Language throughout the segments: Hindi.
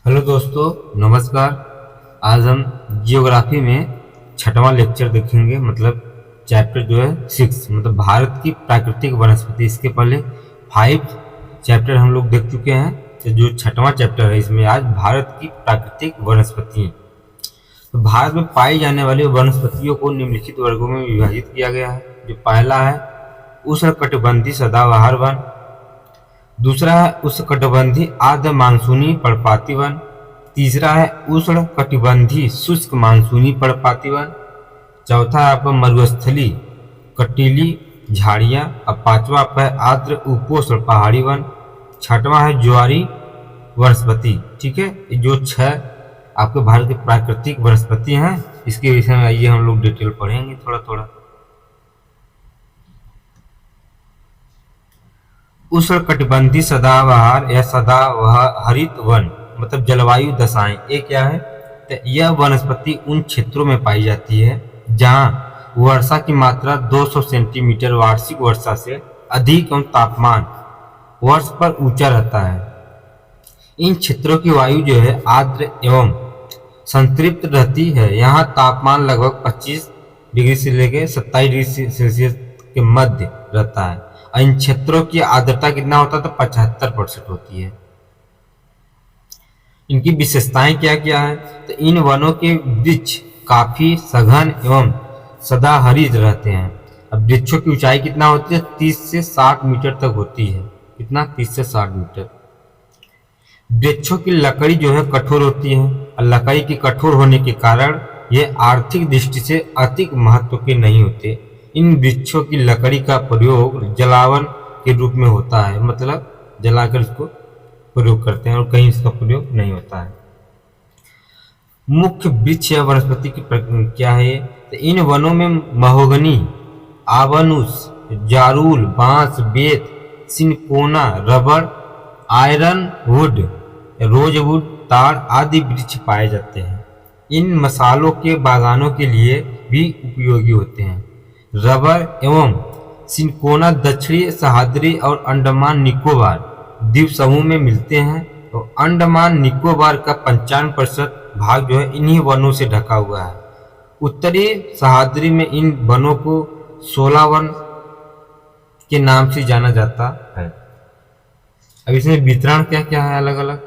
हेलो दोस्तों, नमस्कार। आज हम जियोग्राफी में छठवां लेक्चर देखेंगे। मतलब चैप्टर जो है 6, मतलब भारत की प्राकृतिक वनस्पति। इसके पहले 5 चैप्टर हम लोग देख चुके हैं। तो जो छठवां चैप्टर है इसमें आज भारत की प्राकृतिक वनस्पति। तो भारत में पाई जाने वाली वनस्पतियों को निम्नलिखित वर्गों में विभाजित किया गया है। जो पहला है उष्णकटिबंधीय सदाबहार वन, दूसरा है उष्णकटिबंधीय आर्द्र मानसूनी पर्णपाती वन, तीसरा है उष्णकटिबंधीय शुष्क मानसूनी पर्णपाती वन, चौथा है आपका मरुस्थलीय कटीली झाड़ियाँ, और पांचवा आपका है आर्द्र उपोष्ण पहाड़ी वन, छठवां है ज्वारी वनस्पति। ठीक है, ये जो 6 आपके भारत की प्राकृतिक वनस्पति हैं, इसके विषय में आइए हम लोग डिटेल पढ़ेंगे थोड़ा थोड़ा। उष्णकटिबंधीय सदाबहार या सदाहरित वन मतलब जलवायु दशाएं, ये क्या है? तो यह वनस्पति उन क्षेत्रों में पाई जाती है जहां वर्षा की मात्रा 200 सेंटीमीटर वार्षिक वर्षा से अधिक एवं तापमान वर्ष पर ऊंचा रहता है। इन क्षेत्रों की वायु जो है आर्द्र एवं संतृप्त रहती है। यहाँ तापमान लगभग 25 डिग्री से लेकर 27 डिग्री सेल्सियस के मध्य रहता है। इन क्षेत्रों की आर्द्रता कितना होता है? तो 75% होती है। इनकी विशेषताएं क्या क्या है? तो इन वनों के वृक्ष काफी सघन एवं सदाहरित रहते हैं। अब वृक्षों की ऊंचाई कितना होती है? 30 से 60 मीटर तक होती है। कितना? 30 से 60 मीटर। वृक्षों की लकड़ी जो है कठोर होती है, और लकड़ी की कठोर होने के कारण ये आर्थिक दृष्टि से अधिक महत्व के नहीं होते। इन वृक्षों की लकड़ी का प्रयोग जलावन के रूप में होता है, मतलब जलाकर इसको प्रयोग करते हैं, और कहीं इसका प्रयोग नहीं होता है। मुख्य वृक्ष या वनस्पति की क्या है? तो इन वनों में महोगनी, आबनूस, जारूल, बांस, बेत, सिनकोना, रबड़, आयरन वुड, रोजवुड, ताड़ आदि वृक्ष पाए जाते हैं। इन मसालों के बागानों के लिए भी उपयोगी होते हैं। रबर एवं सिनकोना दक्षिणी सह्याद्री और अंडमान निकोबार द्वीप समूह में मिलते हैं। तो अंडमान निकोबार का 95% भाग जो है इन्हीं वनों से ढका हुआ है। उत्तरी सह्याद्री में इन वनों को 16 वन के नाम से जाना जाता है। अब इसमें वितरण क्या क्या है अलग अलग?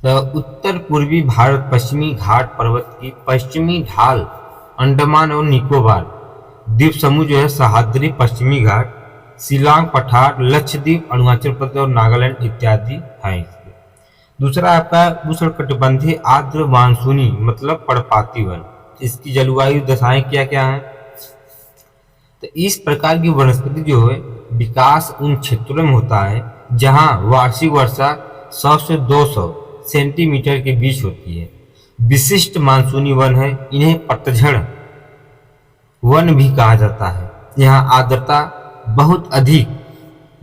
तो उत्तर पूर्वी भारत पश्चिमी घाट पर्वत की पश्चिमी ढाल अंडमान और निकोबार द्वीप समूह जो है सह्याद्री, पश्चिमी घाट, शिलांग पठार, लक्षद्वीप, अरुणाचल प्रदेश और नागालैंड इत्यादि हैं। दूसरा आपका उष्णकटिबंधीय आर्द्र मानसूनी मतलब पर्णपाती वन। इसकी जलवायु दशाएं क्या क्या हैं? तो इस प्रकार की वनस्पति जो है विकास उन क्षेत्रों में होता है जहां वार्षिक वर्षा 100 से 200 सेंटीमीटर के बीच होती है। विशिष्ट मानसूनी वन है। इन्हें पतझड़ वन भी कहा जाता है। यहाँ आर्द्रता बहुत अधिक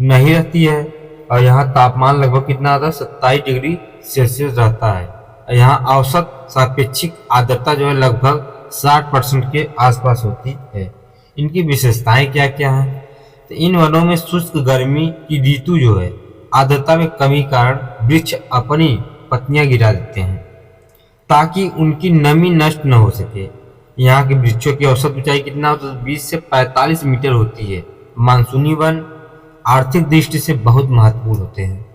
नहीं रहती है, और यहाँ तापमान लगभग कितना आता है? 27 डिग्री सेल्सियस रहता है। यहाँ औसत सापेक्षिक आर्द्रता जो है लगभग 60% के आसपास होती है। इनकी विशेषताएं क्या क्या हैं? तो इन वनों में शुष्क गर्मी की ऋतु जो है आर्द्रता में कमी कारण वृक्ष अपनी पत्तियां गिरा देते हैं ताकि उनकी नमी नष्ट न हो सके। यहाँ के वृक्षों की औसत ऊंचाई कितना होता है? 20 से 45 मीटर होती है। मानसूनी वन आर्थिक दृष्टि से बहुत महत्वपूर्ण होते हैं।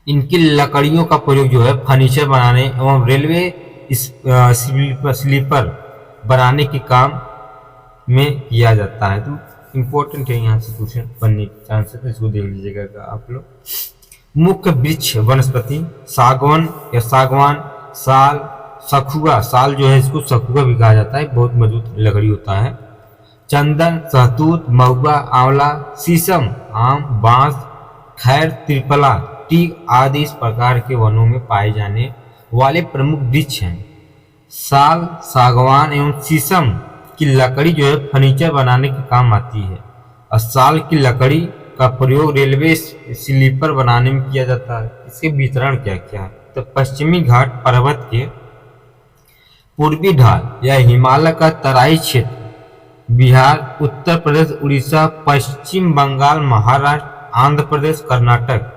इनकी लकड़ियों का प्रयोग जो है फर्नीचर बनाने एवं रेलवे स्लीपर बनाने के काम में किया जाता है। तो इम्पोर्टेंट है, यहाँ से क्वेश्चन बनने के चांस है, तो इसको देख लीजिएगा आप लोग। मुख्य वृक्ष वनस्पति सागवन या सागवान, साल, सखुआ, साल जो है इसको सखुआ भी कहा जाता है, बहुत मजबूत लकड़ी होता है। चंदन, सहतूत, महुआ, आंवला, शीशम, आम, बांस, खैर, त्रिफला, टीक आदि इस प्रकार के वनों में पाए जाने वाले प्रमुख वृक्ष हैं। साल, सागवान एवं शीशम की लकड़ी जो है फर्नीचर बनाने के काम आती है, और साल की लकड़ी का प्रयोग रेलवे स्लीपर बनाने में किया जाता है। इसके वितरण क्या क्या है? तो पश्चिमी घाट पर्वत के पूर्वी ढाल या हिमालय का तराई क्षेत्र, बिहार, उत्तर प्रदेश, उड़ीसा, पश्चिम बंगाल, महाराष्ट्र आंध्र प्रदेश, कर्नाटक,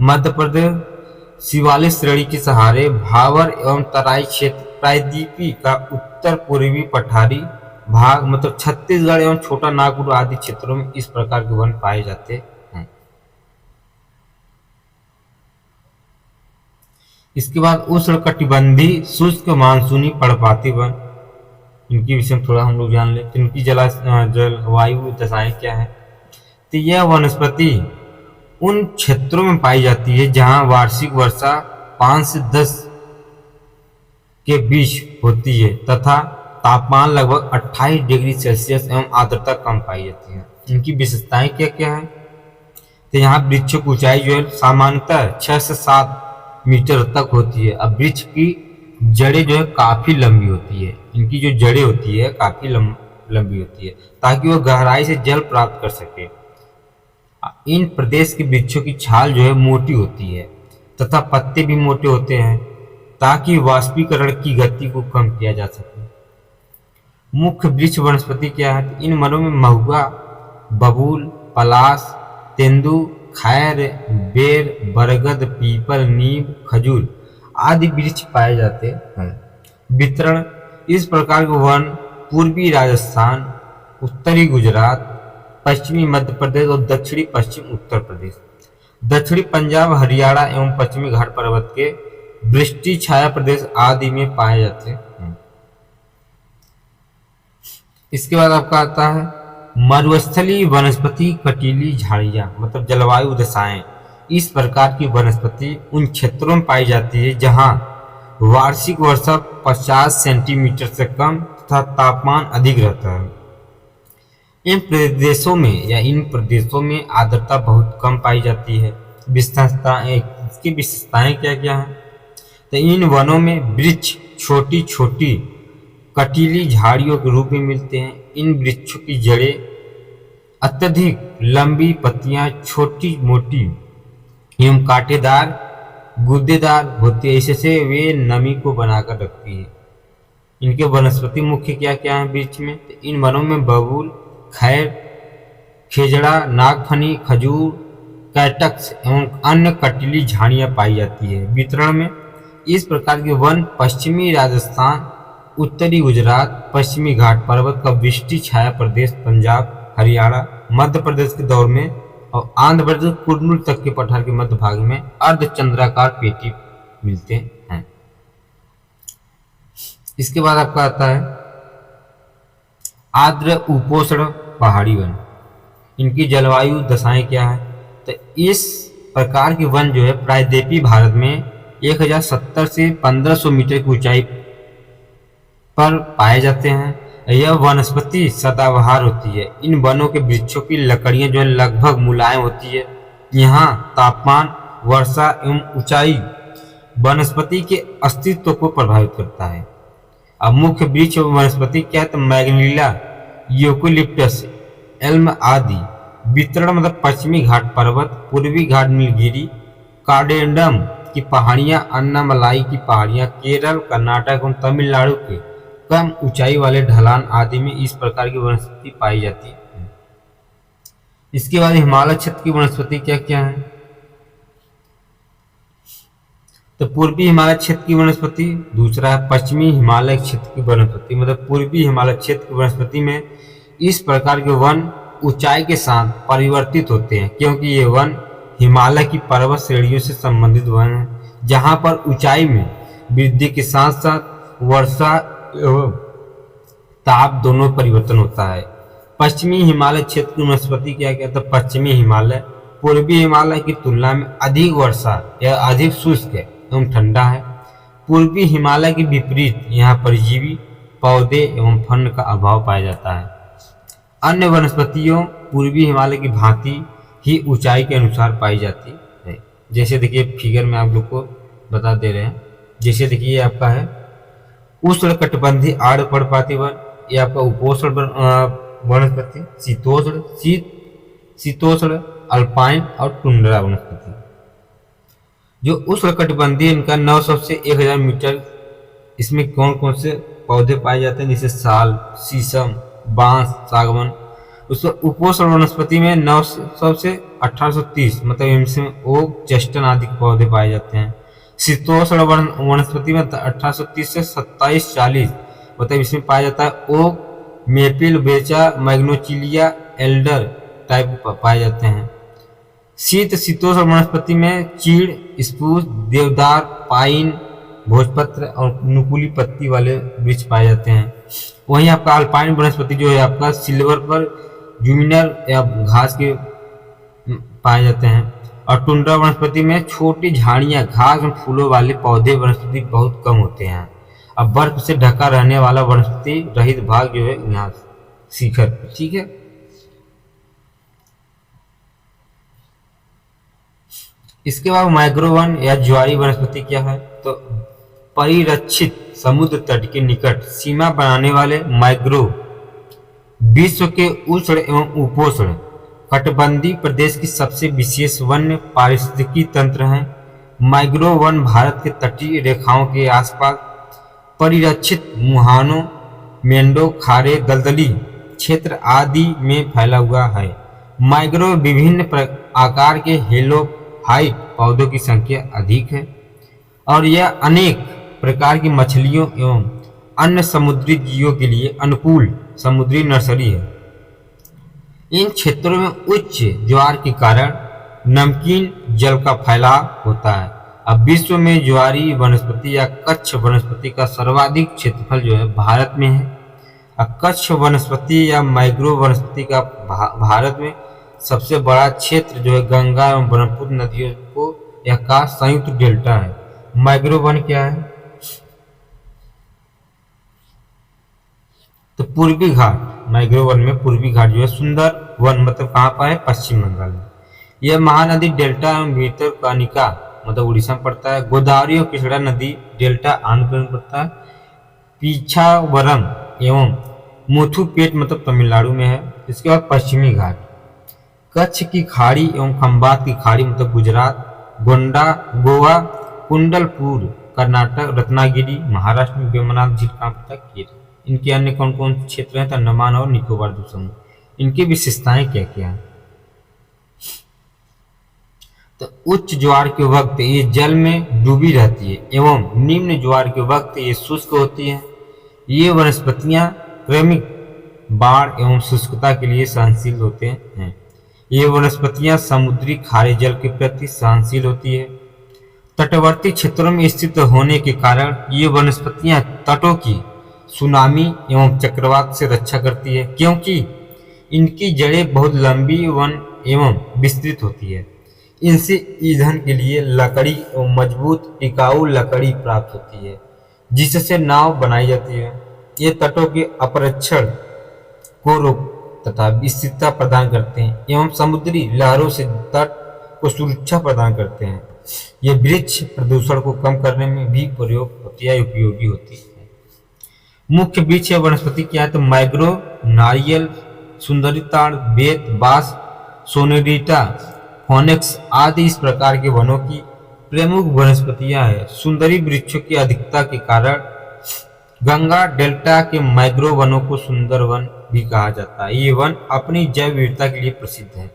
मध्य प्रदेश शिवालिक श्रेणी के सहारे भावर एवं तराई क्षेत्र, प्रायद्वीपी का उत्तर पूर्वी पठारी भाग मतलब छत्तीसगढ़ एवं छोटा नागपुर आदि क्षेत्रों में इस प्रकार के वन पाए जाते हैं। इसके बाद उष्णकटिबंधीय शुष्क मानसूनी पर्णपाती वन, इनके विषय में थोड़ा हम लोग जान लें। तो इनकी जलवायु दशाएं क्या है? तो यह वनस्पति उन क्षेत्रों में पाई जाती है जहां वार्षिक वर्षा 5 से 10 के बीच होती है तथा तापमान लगभग 28 डिग्री सेल्सियस एवं आर्द्रता कम पाई जाती है। इनकी विशेषताएं क्या क्या है? तो यहाँ वृक्षों की ऊंचाई जो है सामान्यतः 6 से 7 मीटर तक होती है। अब वृक्ष की जड़ें जो है काफी लंबी होती है, इनकी जो जड़ें होती है काफी लंबी होती है ताकि वह गहराई से जल प्राप्त कर सके। इन प्रदेश के वृक्षों की छाल जो है मोटी होती है तथा पत्ते भी मोटे होते हैं ताकि वाष्पीकरण की गति को कम किया जा सके। मुख्य वृक्ष वनस्पति क्या है? इन वनों में महुआ, बबूल, पलाश, तेंदु, खैर, बेर, बरगद, पीपल, नीम, खजूर आदि वृक्ष पाए जाते हैं। वितरण: इस प्रकार के वन पूर्वी राजस्थान, उत्तरी गुजरात, पश्चिमी मध्य प्रदेश और दक्षिणी पश्चिम उत्तर प्रदेश, दक्षिणी पंजाब, हरियाणा एवं पश्चिमी घाट पर्वत के वृष्टि छाया प्रदेश आदि में पाए जाते हैं। इसके बाद आपका आता है मरुस्थलीय वनस्पति कटीली झाड़ियां मतलब जलवायु दशाएं। इस प्रकार की वनस्पति उन क्षेत्रों में पाई जाती है जहां वार्षिक वर्षा 50 सेंटीमीटर से कम तथा तापमान अधिक रहता है। इन प्रदेशों में आर्द्रता बहुत कम पाई जाती है। इसकी विशेषताएं क्या क्या हैं? तो इन वनों में वृक्ष छोटी छोटी कटीली झाड़ियों के रूप में मिलते हैं। इन वृक्षों की जड़ें अत्यधिक लंबी, पत्तियां छोटी मोटी एवं कांटेदार गूदेदार होती है, इससे वे नमी को बनाकर रखती है। इनके वनस्पति मुख्य क्या क्या है वृक्ष में? तो इन वनों में बबूल, खैर, खेजड़ा, नागफनी, खजूर, कैटक्स एवं अन्य कटीली झाड़ियां पाई जाती है। वितरण में इस प्रकार के वन पश्चिमी राजस्थान, उत्तरी गुजरात, पश्चिमी घाट पर्वत का वृष्टि छाया प्रदेश, पंजाब, हरियाणा, मध्य प्रदेश के दौर में और आंध्र प्रदेश कुर्नूल तक के पठार के मध्य भाग में अर्धचंद्राकार पेटी मिलते हैं। इसके बाद आपका आता है आर्द्र उपोष्ण पहाड़ी वन। इनकी जलवायु दशाएं क्या है? तो इस प्रकार के वन जो है प्रायद्वीपीय भारत में 1070 से 1500 मीटर की ऊंचाई पर पाए जाते हैं। यह वनस्पति सदाबहार होती है। इन वनों के वृक्षों की लकड़ियां जो है लगभग मुलायम होती है। यहाँ तापमान, वर्षा एवं ऊंचाई वनस्पति के अस्तित्व को प्रभावित करता है। अब मुख्य वृक्ष वनस्पति क्या है? तो मैग्नोलिया, यूकेलिप्टस, एल्म आदि। वितरण मतलब पश्चिमी घाट पर्वत, पूर्वी घाट नीलगिरी, कार्डेंडम की पहाड़ियां, अन्नामलाई की पहाड़ियां, केरल, कर्नाटक एवं तमिलनाडु के कम ऊंचाई वाले ढलान आदि में इस प्रकार की वनस्पति पाई जाती है। इसके बाद हिमालय क्षेत्र की वनस्पति क्या क्या है? तो पूर्वी हिमालय क्षेत्र की वनस्पति, दूसरा है पश्चिमी हिमालय क्षेत्र की वनस्पति। मतलब पूर्वी हिमालय क्षेत्र की वनस्पति में इस प्रकार के वन ऊंचाई के साथ परिवर्तित होते हैं क्योंकि ये वन हिमालय की पर्वत श्रेणियों से संबंधित वन है जहां पर ऊंचाई में वृद्धि के साथ साथ वर्षा एवं ताप दोनों परिवर्तन होता है। पश्चिमी हिमालय क्षेत्र की वनस्पति क्या कहते हैं? पश्चिमी हिमालय पूर्वी हिमालय की तुलना में अधिक वर्षा या अधिक शुष्क एवं ठंडा है। पूर्वी हिमालय के विपरीत यहाँ परजीवी पौधे एवं फल का अभाव पाया जाता है। अन्य वनस्पतियों पूर्वी हिमालय की भांति ही ऊंचाई के अनुसार पाई जाती है। जैसे देखिए फिगर में आप लोग को बता दे रहे हैं। जैसे देखिए ये आपका है उष्णकटिबंधीय आर्द्र पर्णपाती वन, ये आपका उपोष्ण वनस्पति, शीतोष्ण अल्पाइन और टुंड्रा वनस्पति। जो उष्णकटिबंधीय इनका 900 से 1000 मीटर। इसमें कौन कौन से पौधे पाए जाते हैं? जैसे साल, शीशम, बांस, सागवन, उसमें उपोष्ण वनस्पति में 900 से 1830 मतलब इनमें ओक, चेस्टन आदि के पौधे पाए जाते हैं। शीतोष्ण वनस्पति में 1830 से 2740 मतलब इसमें पाया जाता है ओक, मेपिल, बेचा, मैग्नोचिलिया, एल्डर टाइप पाए जाते हैं। शीतोष्ण वनस्पति में चीड़, स्प्रूस, देवदार, पाइन, भोजपत्र और नुकीली पत्ती वाले वृक्ष पाए जाते हैं। वहीं आपका अल्पाइन वनस्पति जो है आपका सिल्वर पर जूमिनर या घास के पाए जाते हैं। और टुंड्रा वनस्पति में छोटी झाड़ियां, घास और फूलों वाले पौधे वनस्पति बहुत कम होते हैं। अब बर्फ से ढका रहने वाला वनस्पति रहित भाग जो है यहाँ शिखर, ठीक है। इसके बाद मैग्रोवन या ज्वारी वनस्पति क्या है, तो परिरक्षित समुद्र तट के निकट सीमा बनाने वाले मैग्रोव विश्व के उष्ण एवं उपोष्ण कटिबंधीय प्रदेश की सबसे विशेष वन्य पारिस्थितिकी तंत्र हैं। मैग्रोव वन भारत के तटीय रेखाओं के आसपास परिरक्षित मुहानों, मेंढों, खारे, दलदली क्षेत्र आदि में फैला हुआ है। मैग्रोव विभिन्न आकार के हेलोफाइट पौधों की संख्या अधिक है और यह अनेक प्रकार की मछलियों एवं अन्य समुद्री जीवों के लिए अनुकूल समुद्री नर्सरी है। इन क्षेत्रों में उच्च ज्वार के कारण नमकीन जल का फैलाव होता है। अब विश्व में ज्वारी वनस्पति या कच्छ वनस्पति का सर्वाधिक क्षेत्रफल जो है भारत में है। अब कच्छ वनस्पति या मैग्रोव वनस्पति का भारत में सबसे बड़ा क्षेत्र जो है गंगा एवं ब्रह्मपुत्र नदियों को या का संयुक्त डेल्टा है। मैग्रोव वन क्या है, तो पूर्वी घाट, मैग्रोव वन में पूर्वी घाट जो है सुंदर वन मतलब कहाँ पर है, पश्चिम बंगाल में। यह महानदी डेल्टा एवं भितरकनिका मतलब उड़ीसा में पड़ता है। गोदावरी और कृष्णा नदी डेल्टा आंध्र प्रदेश में पड़ता है। पीछावरम एवं मुथुपेट मतलब तमिलनाडु में है। इसके बाद पश्चिमी घाट, कच्छ की खाड़ी एवं खंबात की खाड़ी मतलब गुजरात, गोंडा गोवा, कुंडलपुर कर्नाटक, रत्नागिरी महाराष्ट्र में, वेमनाथ झील कहाँ पड़ता है, केरल। इनके अन्य कौन कौन से क्षेत्र हैं, तो अंडमान और निकोबार द्वीप समूह। इनकी विशेषताएं क्या क्या हैं, तो उच्च ज्वार के वक्त ये जल में डूबी रहती है एवं निम्न ज्वार के वक्त ये शुष्क होती है। ये वनस्पतियां क्रमिक बाढ़ एवं शुष्कता के लिए सहनशील होते हैं। ये वनस्पतियां समुद्री खारे जल के प्रति सहनशील होती है। तटवर्ती क्षेत्रों में स्थित होने के कारण ये वनस्पतियां तटों की सुनामी एवं चक्रवात से रक्षा करती है, क्योंकि इनकी जड़ें बहुत लंबी एवं विस्तृत होती है। इनसे ईंधन के लिए लकड़ी एवं मजबूत टिकाऊ लकड़ी प्राप्त होती है, जिससे नाव बनाई जाती है। ये तटों के अपरक्षण को रोक तथा स्थिरता प्रदान करते हैं एवं समुद्री लहरों से तट को सुरक्षा प्रदान करते हैं। ये वृक्ष प्रदूषण को कम करने में भी प्रयोग होती है, उपयोगी होती है। मुख्य वृक्ष या वनस्पति क्या है, तो मैग्रोव, नारियल, सुंदरी ताड़, बेत, बांस, सोनेरिटा, फोनेक्स आदि इस प्रकार के वनों की प्रमुख वनस्पतियां हैं। सुंदरी वृक्षों की अधिकता के कारण गंगा डेल्टा के मैग्रोव वनों को सुंदर वन भी कहा जाता है। ये वन अपनी जैव विविधता के लिए प्रसिद्ध है।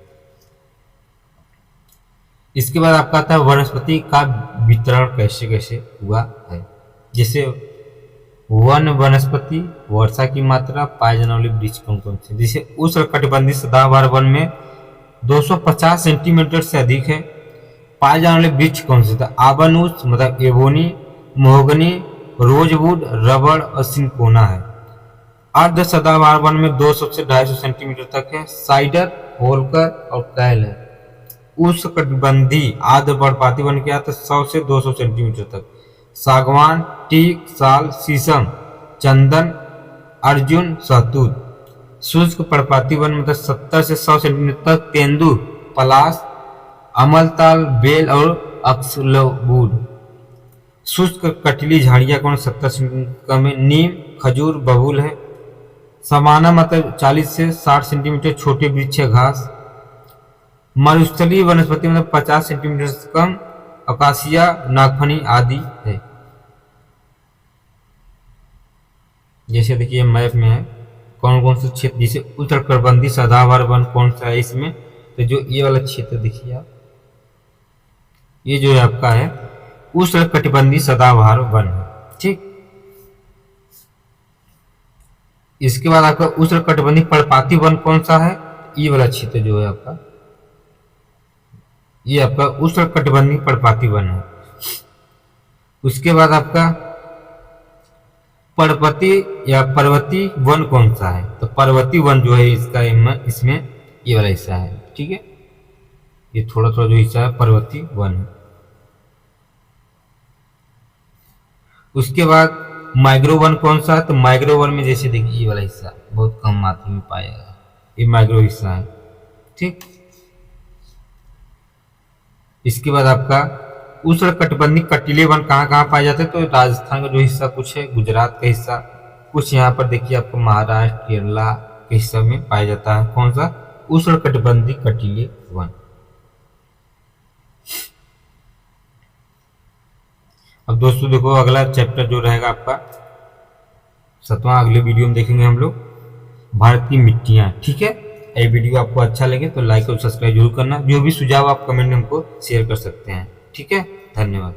इसके बाद आपका आता है वनस्पति का वितरण कैसे कैसे हुआ है। जैसे वन वनस्पति, वर्षा की मात्रा, पाए जाने वाले वृक्ष कौन कौन से, जैसे उष्णकटिबंधीय सदाबहार वन में 250 सेंटीमीटर से अधिक है। पाए जाने वाले वृक्ष कौन से, था आबनूस मतलब एबोनी, मोहगनी, रोजवुड, रबड़ और सिंकोना है। अर्ध सदाबहार वन में 200 से 250 सेंटीमीटर तक है। साइडर, होलकर और कैल है। उष्णकटिबंधीय आर्द्रपर्णपाती वन क्या था, 100 से 200 सेंटीमीटर तक। सागवान, टीक, साल, शीशम, चंदन, अर्जुन, सहतूत। शुष्क पर्णपाती वन मतलब 70 से 100 सेंटीमीटर तक। तेंदू, पलाश, अमलताल, बेल और अक्सलवुड। शुष्क कटीली झाड़ियां कौन 70 सेंटीमीटर कम है। नीम, खजूर, बबूल है। समाना मतलब 40 से 60 सेंटीमीटर छोटे वृक्ष घास। मरुस्थलीय वनस्पति मतलब 50 सेंटीमीटर से कम। अकासिया, नागफनी आदि है। जैसे देखिए मैप में है कौन कौन से क्षेत्र, जैसे उष्णकटिबंधीय सदाबहार वन कौन सा है इसमें, तो जो ये वाला क्षेत्र देखिए आप, ये जो है आपका है उष्णकटिबंधीय सदाबहार वन है, ठीक। इसके बाद आपका उष्णकटिबंधीय पर्णपाती वन कौन सा है, ये वाला क्षेत्र जो है आपका, ये आपका उष्णकटिबंधीय पर्णपाती वन है। उसके बाद आपका पर्वतीय या पर्वतीय वन कौन सा है, तो पर्वतीय वन जो है इसका इसमें ये वाला हिस्सा है, ठीक है। ये थोड़ा थोड़ा जो हिस्सा है पर्वतीय वन है। उसके बाद मैंग्रोव वन कौन सा है, तो मैंग्रोव वन में जैसे देखिए ये वाला हिस्सा बहुत कम मात्रा में पाया जाएगा, ये मैंग्रोव हिस्सा है, ठीक। इसके बाद आपका उष्णकटिबंधीय कटीले वन कहाँ कहाँ पाए जाते हैं, तो राजस्थान का जो हिस्सा कुछ है, गुजरात का हिस्सा कुछ, यहाँ पर देखिए आपको महाराष्ट्र केरला के हिस्सा में पाया जाता है कौन सा, उष्णकटिबंधीय कटीले वन। अब दोस्तों देखो अगला चैप्टर जो रहेगा आपका 7वां, अगले वीडियो में देखेंगे हम लोग भारत की मिट्टियां, ठीक है। ये वीडियो आपको अच्छा लगे तो लाइक और सब्सक्राइब जरूर करना, जो भी सुझाव आप कमेंट में हमको शेयर कर सकते हैं, ठीक है। धन्यवाद।